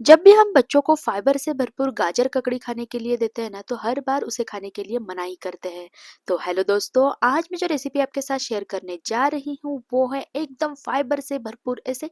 जब भी हम बच्चों को फाइबर से भरपूर गाजर ककड़ी खाने के लिए देते हैं ना, तो हर बार उसे खाने के लिए मनाही करते हैं। तो हेलो दोस्तों, आज मैं जो रेसिपी आपके साथ शेयर करने जा रही हूँ वो है एकदम फाइबर से भरपूर ऐसे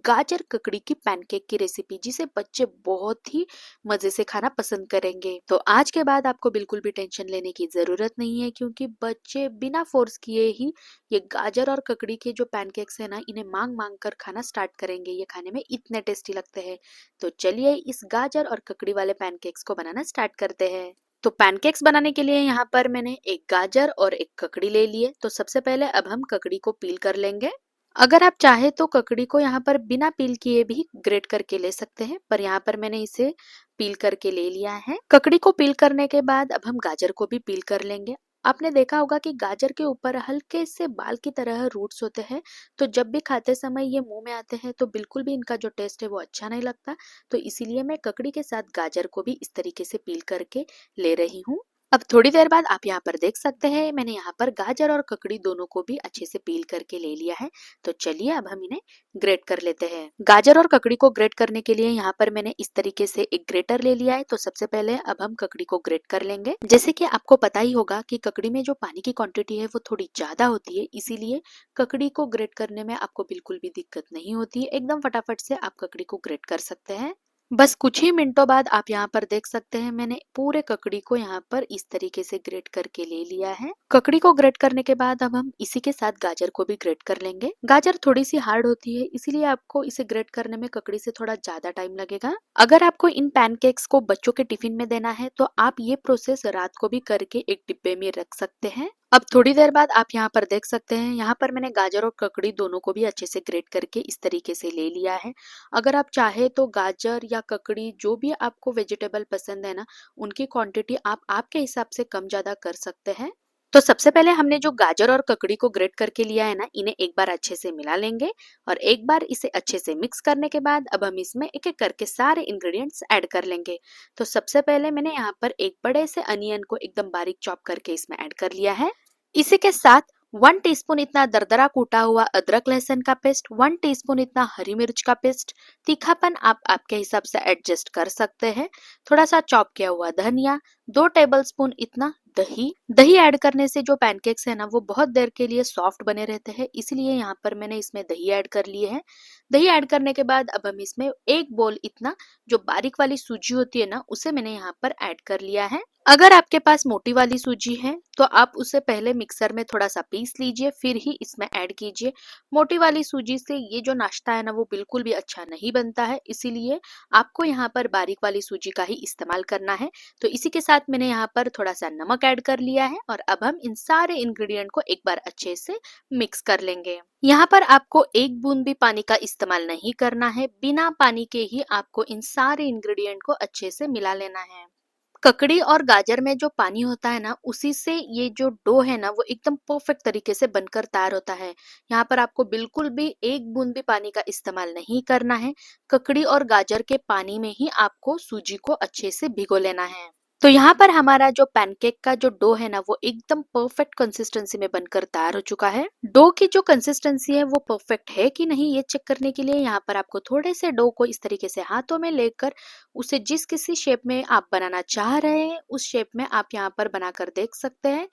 गाजर ककड़ी की पैनकेक की रेसिपी, जिसे बच्चे बहुत ही मजे से खाना पसंद करेंगे। तो आज के बाद आपको बिल्कुल भी टेंशन लेने की जरूरत नहीं है, क्योंकि बच्चे बिना फोर्स किए ही ये गाजर और ककड़ी के जो पैनकेक्स है ना, इन्हें मांग मांग कर खाना स्टार्ट करेंगे। ये खाने में इतने टेस्टी लगते हैं। तो चलिए इस गाजर और ककड़ी वाले पैनकेक्स को बनाना स्टार्ट करते हैं। तो पैनकेक्स बनाने के लिए यहाँ पर मैंने एक गाजर और एक ककड़ी ले लिए। तो सबसे पहले अब हम ककड़ी को पील कर लेंगे। अगर आप चाहे तो ककड़ी को यहाँ पर बिना पील किए भी ग्रेट करके ले सकते हैं, पर यहाँ पर मैंने इसे पील करके ले लिया है। ककड़ी को पील करने के बाद अब हम गाजर को भी पील कर लेंगे। आपने देखा होगा कि गाजर के ऊपर हल्के से बाल की तरह रूट्स होते हैं, तो जब भी खाते समय ये मुंह में आते हैं तो बिल्कुल भी इनका जो टेस्ट है वो अच्छा नहीं लगता। तो इसीलिए मैं ककड़ी के साथ गाजर को भी इस तरीके से पील करके ले रही हूँ। अब थोड़ी देर बाद आप यहाँ पर देख सकते हैं, मैंने यहाँ पर गाजर और ककड़ी दोनों को भी अच्छे से पील करके ले लिया है। तो चलिए अब हम इन्हें ग्रेट कर लेते हैं। गाजर और ककड़ी को ग्रेट करने के लिए यहाँ पर मैंने इस तरीके से एक ग्रेटर ले लिया है। तो सबसे पहले अब हम ककड़ी को ग्रेट कर लेंगे। जैसे कि आपको पता ही होगा कि ककड़ी में जो पानी की क्वांटिटी है वो थोड़ी ज्यादा होती है, इसीलिए ककड़ी को ग्रेट करने में आपको बिल्कुल भी दिक्कत नहीं होती है। एकदम फटाफट से आप ककड़ी को ग्रेट कर सकते हैं। बस कुछ ही मिनटों बाद आप यहाँ पर देख सकते हैं, मैंने पूरे ककड़ी को यहाँ पर इस तरीके से ग्रेट करके ले लिया है। ककड़ी को ग्रेट करने के बाद अब हम इसी के साथ गाजर को भी ग्रेट कर लेंगे। गाजर थोड़ी सी हार्ड होती है, इसीलिए आपको इसे ग्रेट करने में ककड़ी से थोड़ा ज्यादा टाइम लगेगा। अगर आपको इन पैनकेक्स को बच्चों के टिफिन में देना है तो आप ये प्रोसेस रात को भी करके एक डिब्बे में रख सकते हैं। अब थोड़ी देर बाद आप यहाँ पर देख सकते हैं, यहाँ पर मैंने गाजर और ककड़ी दोनों को भी अच्छे से ग्रेट करके इस तरीके से ले लिया है। अगर आप चाहे तो गाजर या ककड़ी जो भी आपको वेजिटेबल पसंद है ना, उनकी क्वांटिटी आप आपके हिसाब से कम ज्यादा कर सकते हैं। तो सबसे पहले हमने जो गाजर और ककड़ी को ग्रेट करके लिया है ना, इन्हें एक बार अच्छे से मिला लेंगे। और एक बार इसे अच्छे से मिक्स करने के बाद अब हम इसमें एक एक करके सारे इंग्रेडिएंट्स ऐड कर लेंगे। तो सबसे पहले मैंने यहाँ पर एक बड़े से अनियन को एकदम बारीक चॉप करके इसमें ऐड कर लिया है। इसी के साथ 1 टीस्पून इतना दरदरा कूटा हुआ अदरक लहसुन का पेस्ट, 1 टीस्पून इतना हरी मिर्च का पेस्ट। तीखापन आप आपके हिसाब से एडजस्ट कर सकते हैं। थोड़ा सा चॉप किया हुआ धनिया, 2 टेबलस्पून इतना दही। दही ऐड करने से जो पैनकेक्स है ना, वो बहुत देर के लिए सॉफ्ट बने रहते हैं, इसलिए यहाँ पर मैंने इसमें दही ऐड कर लिए है। दही ऐड करने के बाद अब हम इसमें 1 बोल इतना जो बारीक वाली सूजी होती है ना, उसे मैंने यहाँ पर ऐड कर लिया है। अगर आपके पास मोटी वाली सूजी है तो आप उसे पहले मिक्सर में थोड़ा सा पीस लीजिए, फिर ही इसमें ऐड कीजिए। मोटी वाली सूजी से ये जो नाश्ता है ना, वो बिल्कुल भी अच्छा नहीं बनता है, इसीलिए आपको यहाँ पर बारीक वाली सूजी का ही इस्तेमाल करना है। तो इसी के साथ मैंने यहाँ पर थोड़ा सा नमक ऐड कर लिया है और अब हम इन सारे इंग्रेडिएंट को एक बार अच्छे से मिक्स कर लेंगे। यहाँ पर आपको एक बूंद भी पानी का इस्तेमाल नहीं करना है, बिना पानी के ही आपको इन सारे इंग्रेडिएंट को अच्छे से मिला लेना है। ककड़ी और गाजर में जो पानी होता है ना, उसी से ये जो डो है ना, वो एकदम परफेक्ट तरीके से बनकर तैयार होता है। यहाँ पर आपको बिल्कुल भी एक बूंद भी पानी का इस्तेमाल नहीं करना है। ककड़ी और गाजर के पानी में ही आपको सूजी को अच्छे से भिगो लेना है। तो यहाँ पर हमारा जो पैनकेक का जो डो है ना, वो एकदम परफेक्ट कंसिस्टेंसी में बनकर तैयार हो चुका है। डो की जो कंसिस्टेंसी है वो परफेक्ट है कि नहीं, ये चेक करने के लिए यहाँ पर आपको थोड़े से डो को इस तरीके से हाथों में लेकर उसे जिस किसी शेप में आप बनाना चाह रहे हैं उस शेप में आप यहाँ पर बनाकर देख सकते हैं।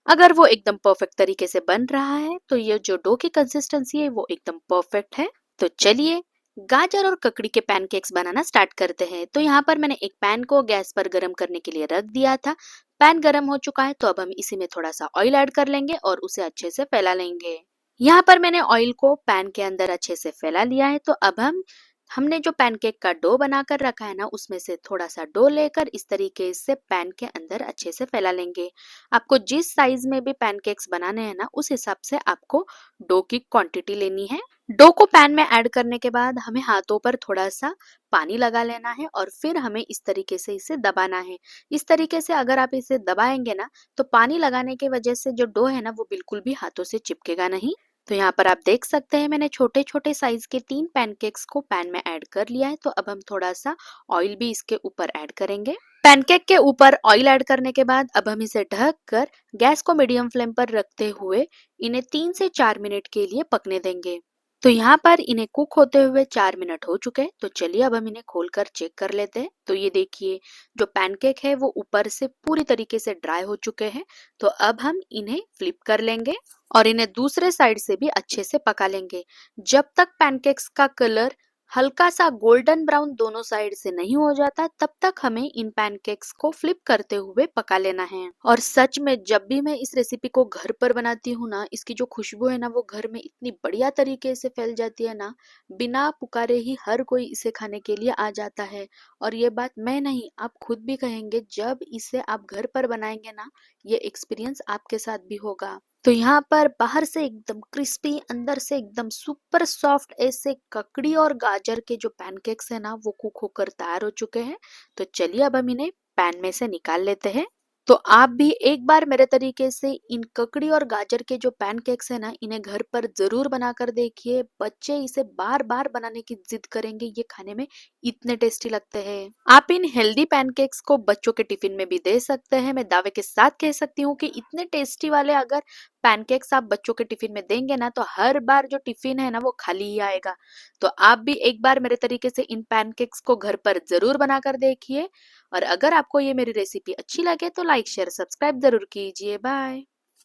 अगर वो एकदम परफेक्ट तरीके से बन रहा है तो ये जो डो की कंसिस्टेंसी है वो एकदम परफेक्ट है। तो चलिए गाजर और ककड़ी के पैनकेक्स बनाना स्टार्ट करते हैं। तो यहाँ पर मैंने एक पैन को गैस पर गर्म करने के लिए रख दिया था। पैन गर्म हो चुका है, तो अब हम इसी में थोड़ा सा ऑयल ऐड कर लेंगे और उसे अच्छे से फैला लेंगे। यहाँ पर मैंने ऑयल को पैन के अंदर अच्छे से फैला लिया है। तो अब हमने जो पैनकेक का डो बनाकर रखा है ना, उसमें से थोड़ा सा डो लेकर इस तरीके से पैन के अंदर अच्छे से फैला लेंगे। आपको जिस साइज में भी पैनकेक्स बनाने हैं ना, उस हिसाब से आपको डो की क्वांटिटी लेनी है। डो को पैन में ऐड करने के बाद हमें हाथों पर थोड़ा सा पानी लगा लेना है और फिर हमें इस तरीके से इसे दबाना है। इस तरीके से अगर आप इसे दबाएंगे ना, तो पानी लगाने की वजह से जो डो है ना, वो बिल्कुल भी हाथों से चिपकेगा नहीं। तो यहाँ पर आप देख सकते हैं, मैंने छोटे छोटे साइज के 3 पैनकेक्स को पैन में ऐड कर लिया है। तो अब हम थोड़ा सा ऑयल भी इसके ऊपर ऐड करेंगे। पैनकेक के ऊपर ऑयल ऐड करने के बाद अब हम इसे ढक कर गैस को मीडियम फ्लेम पर रखते हुए इन्हें 3 से 4 मिनट के लिए पकने देंगे। तो यहाँ पर इन्हें कुक होते हुए 4 मिनट हो चुके हैं। तो चलिए अब हम इन्हें खोलकर चेक कर लेते हैं। तो ये देखिए, जो पैनकेक है वो ऊपर से पूरी तरीके से ड्राई हो चुके हैं। तो अब हम इन्हें फ्लिप कर लेंगे और इन्हें दूसरे साइड से भी अच्छे से पका लेंगे। जब तक पैनकेक्स का कलर हल्का सा गोल्डन ब्राउन दोनों साइड से नहीं हो जाता, तब तक हमें इन पैनकेक्स को फ्लिप करते हुए पका लेना है। और सच में जब भी मैं इस रेसिपी को घर पर बनाती हूँ ना, इसकी जो खुशबू है ना वो घर में इतनी बढ़िया तरीके से फैल जाती है ना, बिना पुकारे ही हर कोई इसे खाने के लिए आ जाता है। और ये बात मैं नहीं, आप खुद भी कहेंगे जब इसे आप घर पर बनाएंगे ना, ये एक्सपीरियंस आपके साथ भी होगा। तो यहाँ पर बाहर से एकदम क्रिस्पी, अंदर से एकदम सुपर सॉफ्ट ऐसे ककड़ी और गाजर के जो पैनकेक्स है ना वो कुक होकर तैयार हो चुके हैं। तो चलिए अब हम इन्हें पैन में से निकाल लेते हैं। तो आप भी एक बार मेरे तरीके से इन ककड़ी और गाजर के जो पैनकेक्स है ना, इन्हें घर पर जरूर बनाकर देखिए। बच्चे इसे बार बार बनाने की जिद करेंगे, ये खाने में इतने टेस्टी लगते हैं। आप इन हेल्दी पैनकेक्स को बच्चों के टिफिन में भी दे सकते हैं। मैं दावे के साथ कह सकती हूँ कि इतने टेस्टी वाले अगर पैनकेक्स आप बच्चों के टिफिन में देंगे ना, तो हर बार जो टिफिन है ना वो खाली ही आएगा। तो आप भी एक बार मेरे तरीके से इन पैनकेक्स को घर पर जरूर बनाकर देखिए। और अगर आपको ये मेरी रेसिपी अच्छी लगे तो लाइक शेयर सब्सक्राइब जरूर कीजिए। बाय।